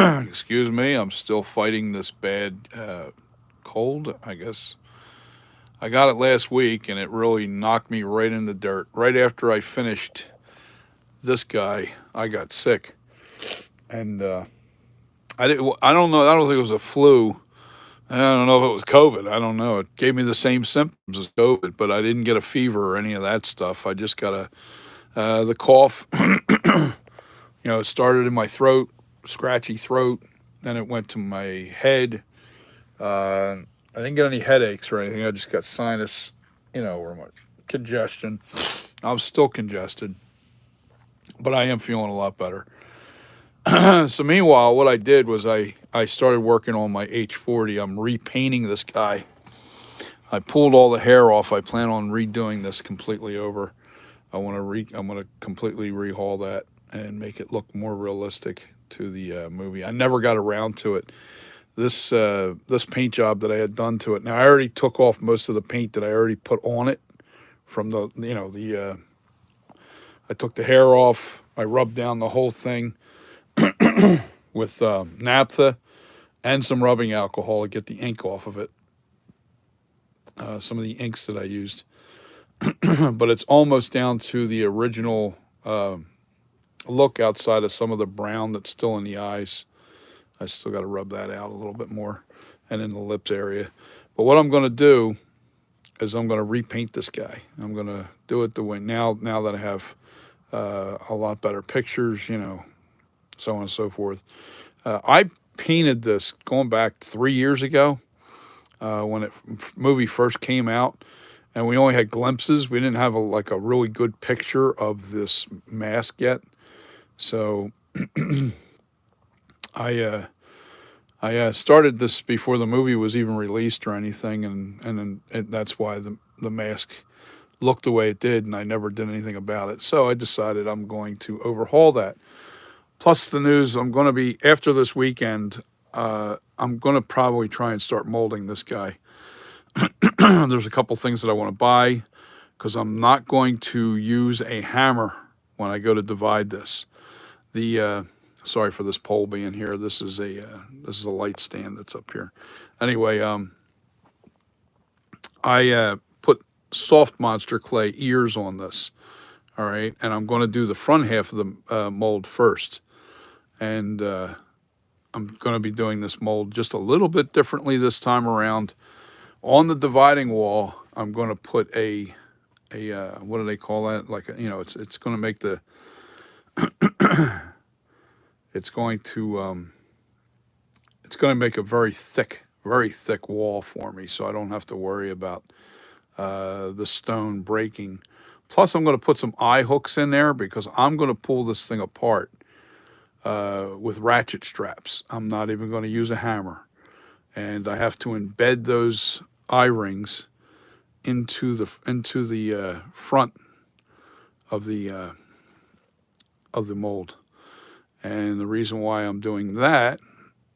Excuse me, I'm still fighting this bad cold. I guess I got it last week, and it really knocked me right in the dirt. Right after I finished this guy, I got sick, and I didn't. I don't know. I don't think it was a flu. I don't know if it was COVID. I don't know. It gave me the same symptoms as COVID, but I didn't get a fever or any of that stuff. I just got the cough. It started in my throat, scratchy throat. Then it went to my head. I didn't get any headaches or anything. I just got sinus, or my congestion. I was still congested, but I am feeling a lot better. So meanwhile, what I did was I started working on my H40. I'm repainting this guy. I pulled all the hair off. I plan on redoing this completely over. I'm gonna completely rehaul that and make it look more realistic to the movie. I never got around to it. This paint job that I had done to it. Now I already took off most of the paint that I already put on it from the. I took the hair off. I rubbed down the whole thing with naphtha and some rubbing alcohol to get the ink off of it. Some of the inks that I used, but it's almost down to the original look outside of some of the brown that's still in the eyes. I still got to rub that out a little bit more, and in the lips area. But what I'm going to do is I'm going to repaint this guy. I'm going to do it the way now that I have a lot better pictures, so on and so forth. I painted this going back 3 years ago when it movie first came out, and we only had glimpses. We didn't have like a really good picture of this mask yet. So I started this before the movie was even released or anything, and that's why the mask looked the way it did, and I never did anything about it. So I decided I'm going to overhaul that. Plus the news, I'm going to be after this weekend. I'm going to probably try and start molding this guy. There's a couple things that I want to buy because I'm not going to use a hammer when I go to divide this. The sorry for this pole being here. This is a light stand that's up here. Anyway, I put soft monster clay ears on this. All right, and I'm going to do the front half of the mold first, and I'm going to be doing this mold just a little bit differently this time around. On the dividing wall, I'm going to put a what do they call that? Like it's going to make the it's going to it's going to make a very thick wall for me, so I don't have to worry about the stone breaking. Plus, I'm going to put some eye hooks in there because I'm going to pull this thing apart with ratchet straps. I'm not even going to use a hammer, and I have to embed those eye rings into the front of the mold. And the reason why I'm doing that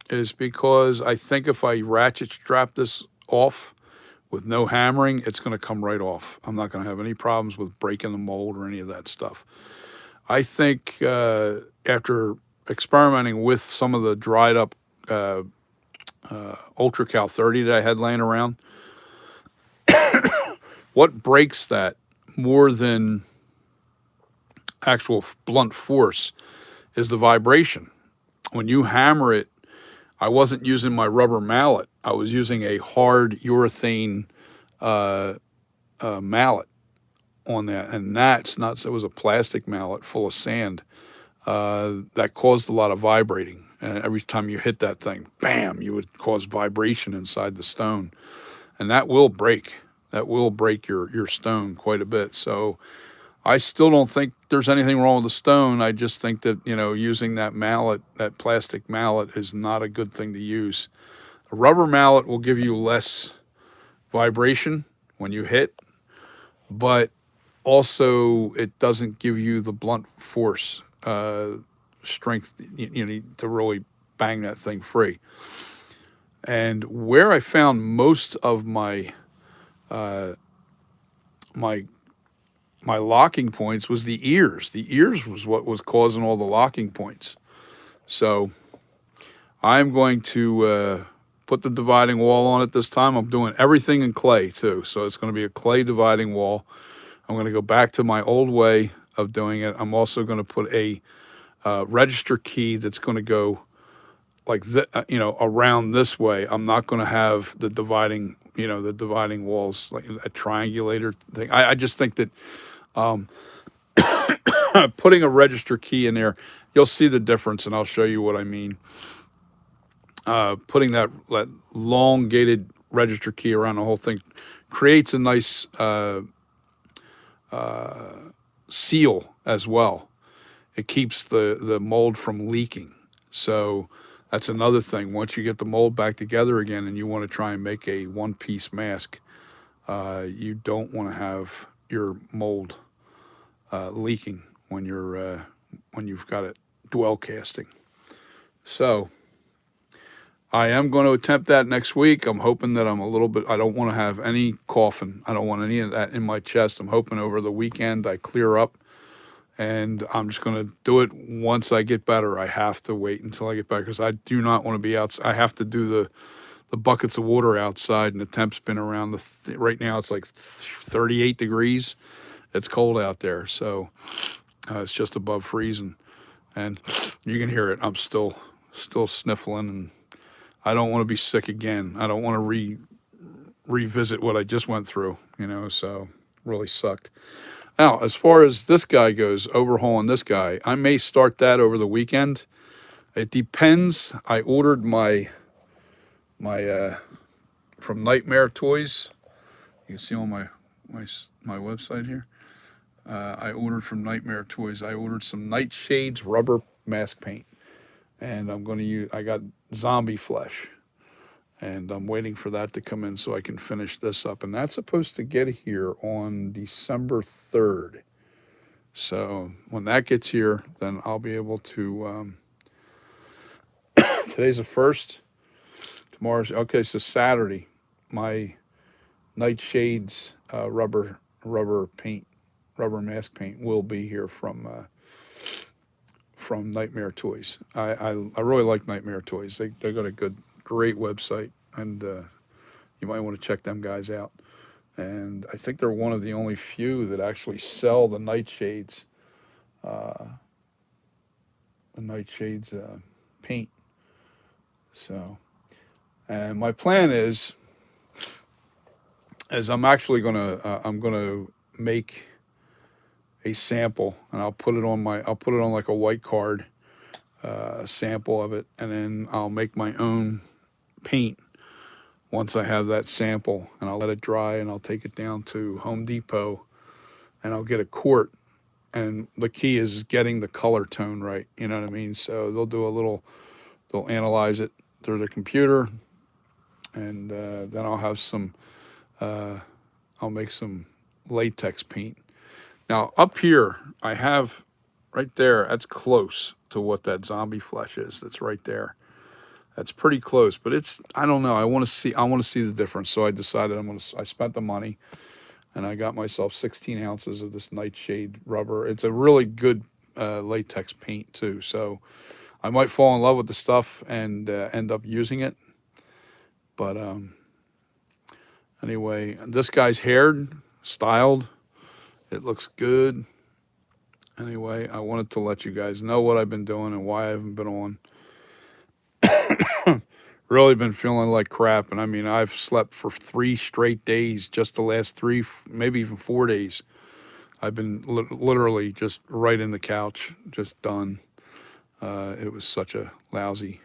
is because I think if I ratchet strap this off with no hammering, it's going to come right off. I'm not going to have any problems with breaking the mold or any of that stuff. I think after experimenting with some of the dried up Ultra Cal 30 that I had laying around, what breaks that more than actual blunt force is the vibration. When you hammer it, I wasn't using my rubber mallet. I was using a hard urethane mallet on that, and that's not. It was a plastic mallet full of sand that caused a lot of vibrating. And every time you hit that thing, bam, you would cause vibration inside the stone, and that will break. That will break your stone quite a bit. So I still don't think there's anything wrong with the stone. I just think that, using that mallet, that plastic mallet, is not a good thing to use. A rubber mallet will give you less vibration when you hit, but also it doesn't give you the blunt force strength you need to really bang that thing free. And where I found most of my my locking points was the ears. The ears was what was causing all the locking points. So I'm going to put the dividing wall on it this time. I'm doing everything in clay too, so it's going to be a clay dividing wall. I'm going to go back to my old way of doing it. I'm also going to put a register key that's going to go like around this way. I'm not going to have the dividing walls like a triangulator thing. I just think that putting a register key in there, you'll see the difference, and I'll show you what I mean. Putting that elongated register key around the whole thing creates a nice seal as well. It keeps the mold from leaking. So that's another thing. Once you get the mold back together again and you want to try and make a one-piece mask, you don't want to have your mold leaking when you've got it dwell casting. So I am going to attempt that next week. I'm hoping that I don't want to have any coughing. I don't want any of that in my chest. I'm hoping over the weekend I clear up, and I'm just going to do it once I get better. I have to wait until I get better because I do not want to be outside. I have to do the buckets of water outside, and the temp's been around right now it's like 38 degrees. It's cold out there, so it's just above freezing, and you can hear it. I'm still sniffling, and I don't want to be sick again. I don't want to revisit what I just went through, so really sucked. Now, as far as this guy goes, overhauling this guy, I may start that over the weekend. It depends. I ordered my from Nightmare Toys. You can see on my website here. I ordered from Nightmare Toys. I ordered some Nightshades rubber mask paint, and I got zombie flesh, and I'm waiting for that to come in so I can finish this up. And that's supposed to get here on December 3rd. So when that gets here, then I'll be able to. Today's the 1st. Tomorrow's okay. So Saturday, my Nightshades rubber mask paint will be here from Nightmare Toys. I really like Nightmare Toys. They got a great website, and you might want to check them guys out. And I think they're one of the only few that actually sell the Nightshades paint. So, and my plan is I'm gonna make a sample, and I'll put it on like a white card, sample of it, and then I'll make my own paint once I have that sample, and I'll let it dry, and I'll take it down to Home Depot, and I'll get a quart. And the key is getting the color tone right. You know what I mean? So they'll analyze it through the computer, and then I'll have I'll make some latex paint. Now up here, I have right there. That's close to what that zombie flesh is. That's right there. That's pretty close, but I don't know. I want to see the difference. So I decided I spent the money, and I got myself 16 ounces of this Nightshade rubber. It's a really good latex paint too. So I might fall in love with the stuff and end up using it. But anyway, this guy's haired, styled. It looks good. Anyway, I wanted to let you guys know what I've been doing and why I haven't been on. Really been feeling like crap, and I mean, I've slept for 3 straight days, just the last 3, maybe even 4 days. I've been literally just right in the couch, just done. It was such a lousy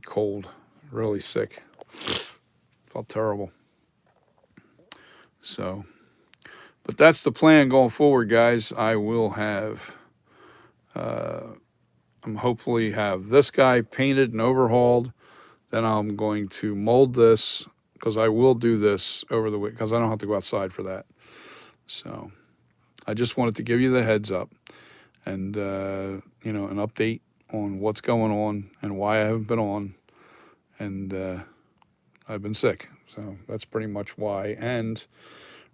cold, really sick. Felt terrible. So, but that's the plan going forward, guys. I will have I'm hopefully have this guy painted and overhauled. Then I'm going to mold this, because I will do this over the week, because I don't have to go outside for that. So I just wanted to give you the heads up, and an update on what's going on and why I haven't been on. And I've been sick, so that's pretty much why. And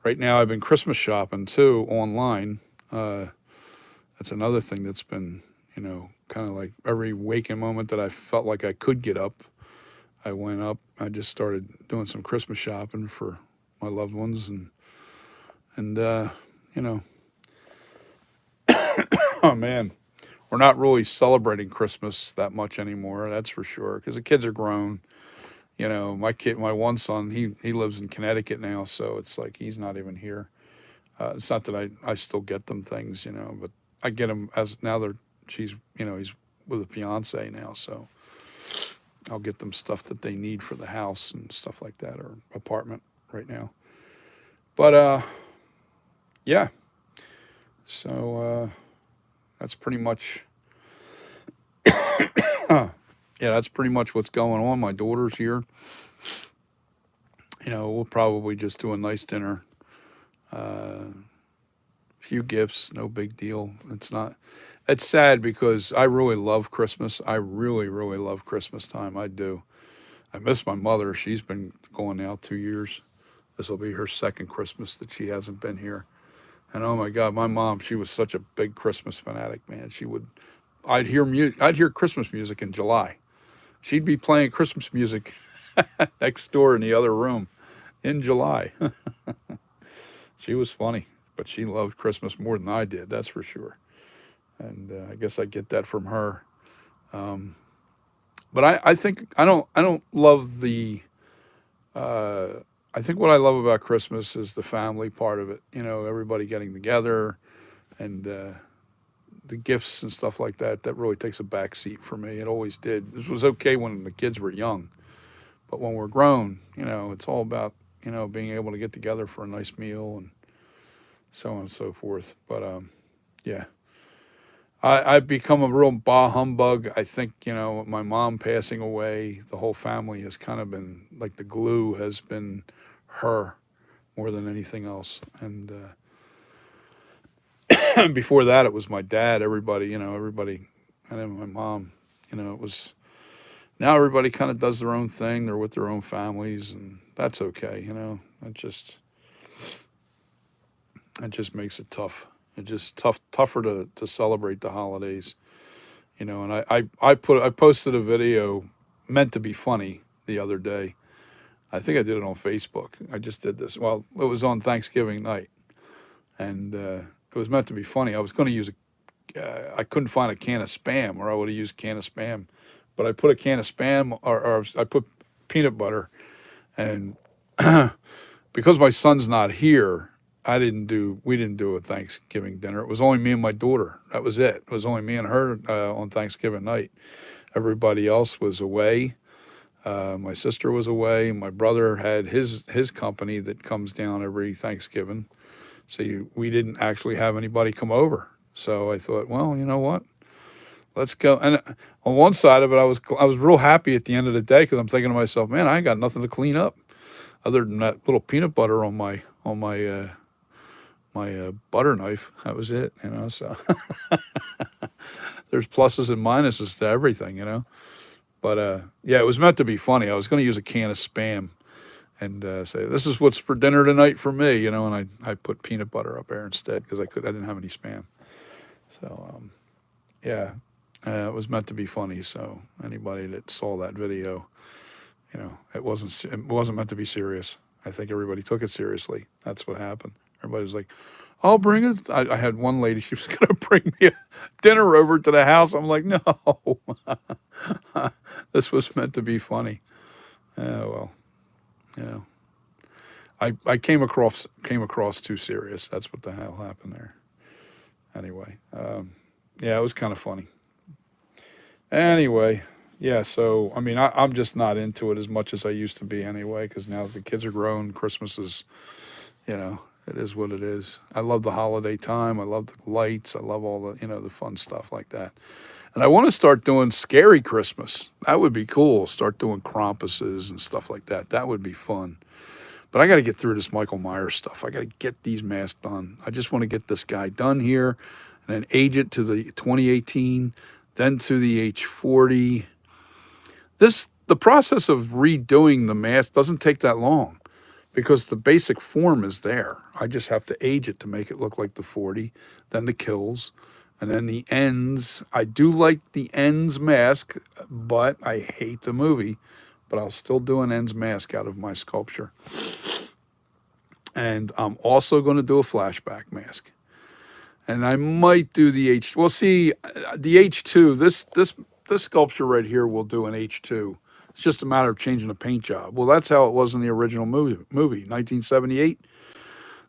right now I've been Christmas shopping too online. That's another thing that's been kind of like every waking moment that I felt like I could get up, I went up. I just started doing some Christmas shopping for my loved ones, and you know, oh man, we're not really celebrating Christmas that much anymore. That's for sure because the kids are grown. My one son, he lives in Connecticut now, so it's like he's not even here. It's not that I still get them things, but I get them as now he's with a fiance now, so I'll get them stuff that they need for the house and stuff like that or apartment right now. But yeah, so that's pretty much yeah, that's pretty much what's going on. My daughter's here. We'll probably just do a nice dinner. Few gifts, no big deal. It's not. It's sad because I really love Christmas. I really, really love Christmas time. I do. I miss my mother. She's been going now 2 years. This will be her second Christmas that she hasn't been here. And oh my God, my mom, she was such a big Christmas fanatic, man. I'd hear Christmas music in July. She'd be playing Christmas music next door in the other room in July. She was funny, but she loved Christmas more than I did. That's for sure. And I guess I get that from her. Um, but I think I don't love the. Uh, I think what I love about Christmas is the family part of it. Everybody getting together and the gifts and stuff like that. That really takes a back seat for me. It always did. This was okay when the kids were young, but when we're grown, it's all about being able to get together for a nice meal and so on and so forth. But yeah. I've become a real bah humbug. I think, my mom passing away, the whole family has kind of been like the glue has been her more than anything else. And before that, it was my dad, everybody, and then my mom. It was now everybody kind of does their own thing. They're with their own families, and that's okay. It just makes it tough. It's just tougher to celebrate the holidays. And I posted a video meant to be funny the other day. I think I did it on Facebook. I just did this. Well, it was on Thanksgiving night, and it was meant to be funny. I was going to use I couldn't find a can of Spam, or I would have used a can of Spam, but I put a can of Spam, or I put peanut butter, and because my son's not here, we didn't do a Thanksgiving dinner. It was only me and my daughter. That was it. It was only me and her on Thanksgiving night. Everybody else was away. My sister was away. My brother had his company that comes down every Thanksgiving. So we didn't actually have anybody come over. So I thought, well, you know what? Let's go. And on one side of it, I was real happy at the end of the day because I'm thinking to myself, man, I ain't got nothing to clean up other than that little peanut butter on my butter knife. That was it. So there's pluses and minuses to everything. But yeah, it was meant to be funny. I was going to use a can of Spam and say, "This is what's for dinner tonight for me," and I put peanut butter up there instead because I didn't have any Spam. So yeah, it was meant to be funny. So anybody that saw that video, it wasn't meant to be serious. I think everybody took it seriously. That's what happened. Everybody was like, "I'll bring it." I had one lady; she was going to bring me a dinner over to the house. I'm like, "No, this was meant to be funny." Well, you know, I came across too serious. That's what the hell happened there. Anyway, yeah, it was kind of funny. Anyway, yeah. So I mean, I'm just not into it as much as I used to be anyway. Because now the kids are grown. Christmas is, you know, it is what it is. I love the holiday time. I love the lights. I love all the fun stuff like that. And I want to start doing scary Christmas. That would be cool. Start doing Krampuses and stuff like that. That would be fun. But I got to get through this Michael Myers stuff. I got to get these masks done. I just want to get this guy done here and then age it to the 2018, then to the H40. The process of redoing the mask doesn't take that long because the basic form is there. I just have to age it to make it look like the 40, then the kills, And then the ends, I do like the ends mask, but I hate the movie. But I'll still do an ends mask out of my sculpture. And I'm also going to do a flashback mask. And I might do the H. Well, see, the H2. This sculpture right here will do an H2. It's just a matter of changing the paint job. Well, that's how it was in the original movie 1978.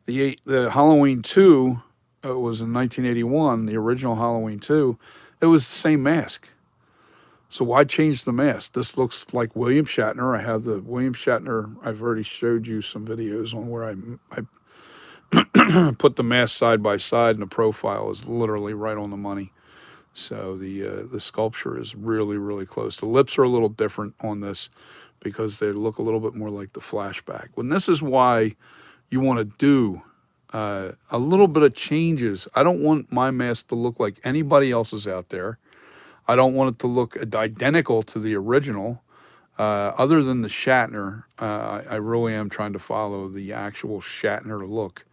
The Halloween 2 was in 1981. The original Halloween 2, it was the same mask. So why change the mask? This looks like William Shatner. I have the William Shatner. I've already showed you some videos on where I put the mask side by side, and the profile is literally right on the money. So the sculpture is really, really close. The lips are a little different on this because they look a little bit more like the flashback. And this is why you want to do a little bit of changes. I don't want my mask to look like anybody else's out there. I don't want it to look identical to the original. Other than the Shatner, I really am trying to follow the actual Shatner look.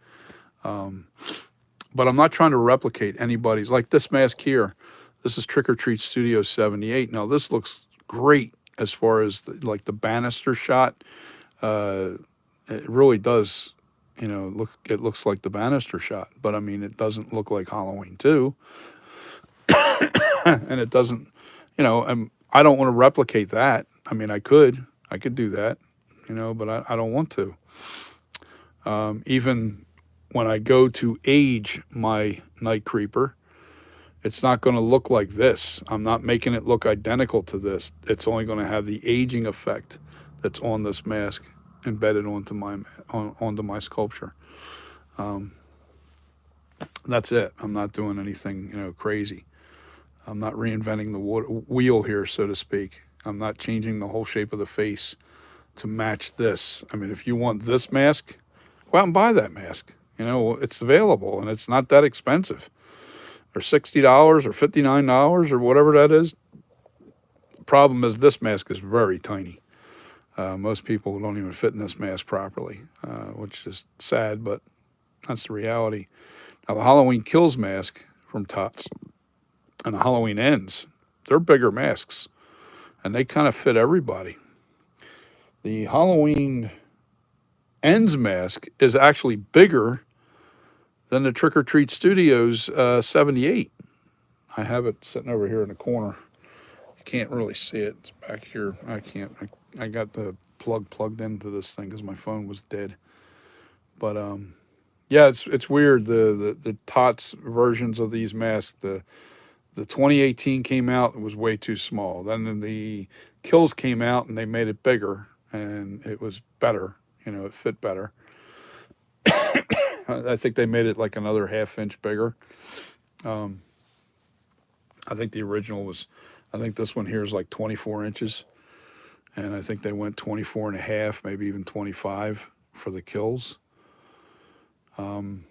But I'm not trying to replicate anybody's. Like this mask here. This is Trick or Treat Studio 78. Now this looks great as far as like the banister shot. It really does, look. It looks like the banister shot, but I mean, it doesn't look like Halloween 2, and it doesn't, I don't want to replicate that. I mean, I could do that, but I don't want to. Even when I go to age my Night Creeper, it's not going to look like this. I'm not making it look identical to this. It's only going to have the aging effect that's on this mask embedded onto my sculpture. That's it. I'm not doing anything crazy. I'm not reinventing the wheel here, so to speak. I'm not changing the whole shape of the face to match this. I mean, if you want this mask, go out and buy that mask. It's available and it's not that expensive. Or $60 or $59 or whatever that is. The problem is this mask is very tiny. Most people don't even fit in this mask properly, which is sad, but that's the reality. Now, the Halloween Kills mask from Tots and the Halloween Ends, they're bigger masks, and they kind of fit everybody. The Halloween Ends mask is actually bigger than the Trick or Treat Studios 78. I have it sitting over here in the corner. You can't really see it. It's back here. I can't. I got the plug plugged into this thing because my phone was dead. But yeah, it's weird. The Tots versions of these masks. The 2018 came out. It was way too small. Then the Kills came out and they made it bigger and it was better. It fit better. I think they made it like another half-inch bigger. I think the original was, I think this one here is like 24 inches. And I think they went 24 and a half, maybe even 25 for the Kills. And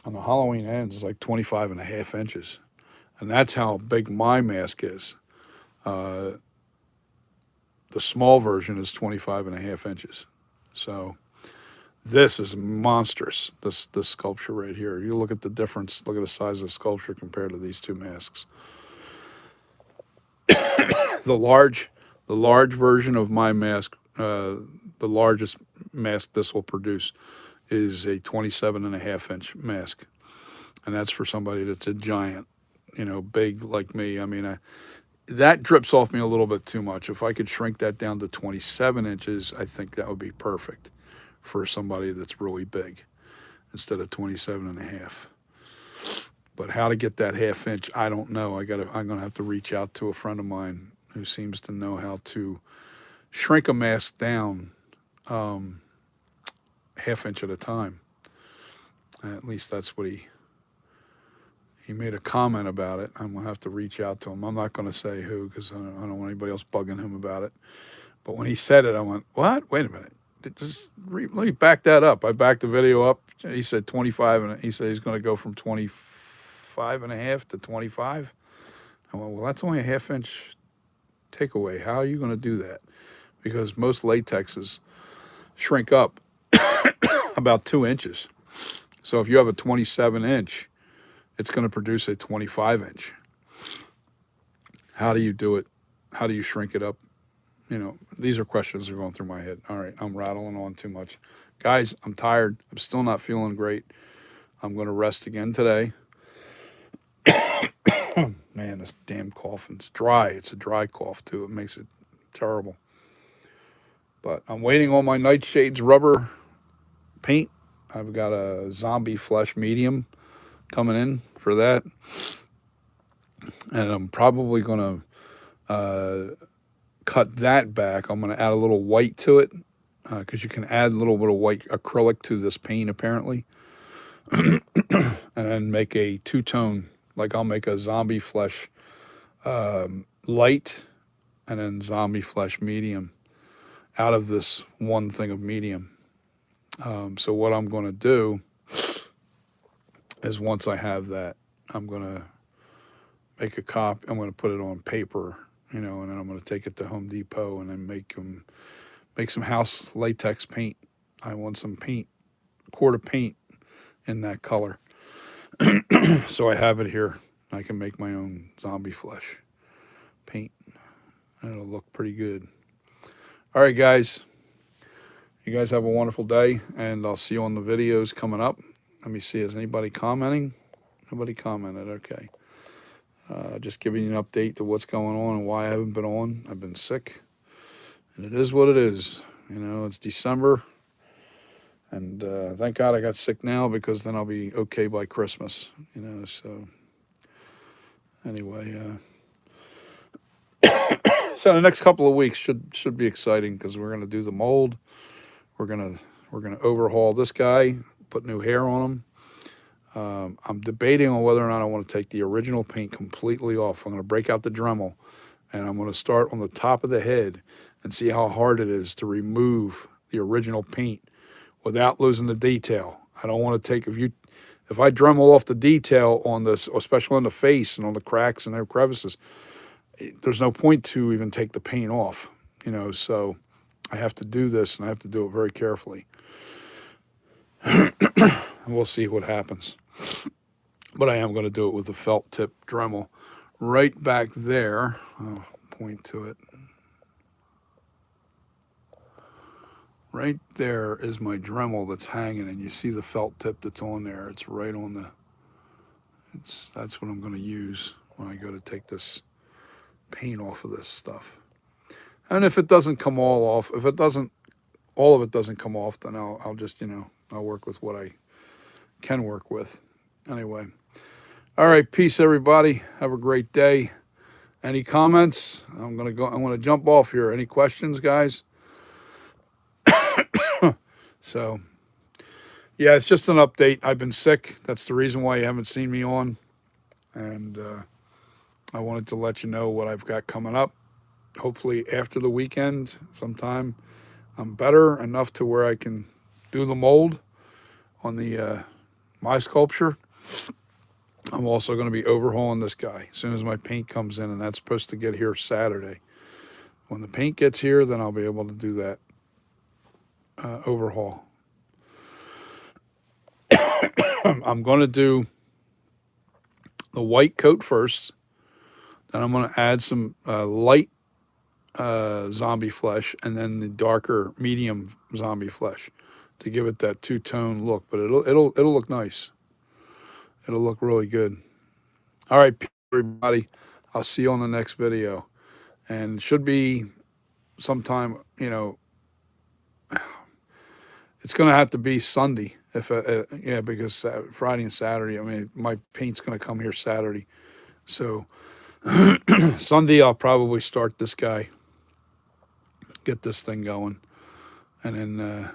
the Halloween Ends is like 25 and a half inches. And that's how big my mask is. The small version is 25 and a half inches. So this is monstrous, this sculpture right here. You look at the difference, look at the size of the sculpture compared to these two masks. The large version of my mask, the largest mask this will produce is a 27 and a half inch mask. And that's for somebody that's a giant, big like me. I mean, that drips off me a little bit too much. If I could shrink that down to 27 inches, I think that would be perfect for somebody that's really big instead of 27 and a half. But how to get that half inch, I don't know. I'm going to have to reach out to a friend of mine who seems to know how to shrink a mask down half inch at a time. At least that's what he made a comment about it. I'm going to have to reach out to him. I'm not going to say who because I don't want anybody else bugging him about it. But when he said it, I went, what? Wait a minute. Let me back that up. I backed the video up. He said 25, and he said he's going to go from 25 and a half to 25. I went, well, that's only a half inch takeaway. How are you going to do that? Because most latexes shrink up about 2 inches. So if you have a 27 inch, it's going to produce a 25-inch. How do you do it? How do you shrink it up? These are questions that are going through my head. All right, I'm rattling on too much. Guys, I'm tired. I'm still not feeling great. I'm going to rest again today. Man, this damn cough, it's dry. It's a dry cough, too. It makes it terrible. But I'm waiting on my Nightshades rubber paint. I've got a zombie flesh medium coming in for that. And I'm probably going to cut that back. I'm going to add a little white to it because you can add a little bit of white acrylic to this paint, apparently. And then make a two-tone, like I'll make a zombie flesh light and then zombie flesh medium out of this one thing of medium. So what I'm going to do is once I have that, I'm going to make a copy. I'm going to put it on paper, and then I'm going to take it to Home Depot and then make some house latex paint. I want some paint, quart of paint in that color. So I have it here. I can make my own zombie flesh paint. And it'll look pretty good. All right, guys. You guys have a wonderful day, and I'll see you on the videos coming up. Let me see. Is anybody commenting? Nobody commented. Okay. Just giving you an update to what's going on and why I haven't been on. I've been sick, and it is what it is. It's December, and thank God I got sick now because then I'll be okay by Christmas. So anyway, so the next couple of weeks should be exciting because we're gonna do the mold. We're gonna overhaul this guy, put new hair on him. I'm debating on whether or not I want to take the original paint completely off. I'm going to break out the Dremel, and I'm going to start on the top of the head and see how hard it is to remove the original paint without losing the detail. I don't want to take, if I Dremel off the detail on this, especially on the face and on the cracks and their crevices, there's no point to even take the paint off, so I have to do this, and I have to do it very carefully. We'll see what happens. But I am going to do it with the felt tip Dremel. Right back there, I'll point to it. Right there is my Dremel that's hanging, and you see the felt tip that's on there. It's right on that's what I'm going to use when I go to take this paint off of this stuff. And if it doesn't come all off, all of it doesn't come off, then I'll just, I'll work with what I can work with. Anyway. All right, peace, everybody. Have a great day. Any comments? I'm gonna jump off here. Any questions, guys? So, yeah, it's just an update. I've been sick. That's the reason why you haven't seen me on. And I wanted to let you know what I've got coming up. Hopefully after the weekend sometime, I'm better enough to where I can do the mold on the my sculpture. I'm also going to be overhauling this guy as soon as my paint comes in, and that's supposed to get here Saturday. When the paint gets here, then I'll be able to do that overhaul. I'm going to do the white coat first. Then I'm going to add some light zombie flesh, and then the darker medium zombie flesh to give it that two-tone look. But it'll look nice. It'll look really good. All right, everybody. I'll see you on the next video. And it should be sometime, it's going to have to be Sunday. Because Friday and Saturday, my paint's going to come here Saturday. So Sunday, I'll probably start this guy, get this thing going, and then,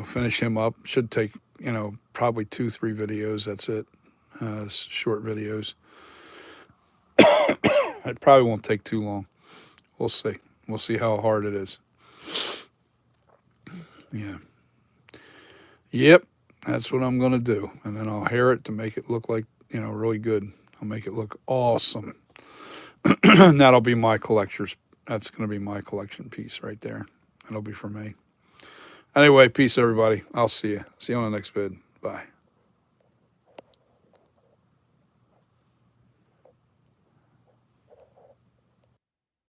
finish him up. Should take, probably 2-3 videos. That's it. Short videos. It probably won't take too long. We'll see. We'll see how hard it is. Yeah. Yep. That's what I'm going to do. And then I'll hair it to make it look like, really good. I'll make it look awesome. And that'll be my collector's. That's going to be my collection piece right there. That'll be for me. Anyway, peace, everybody. I'll see you. See you on the next vid. Bye.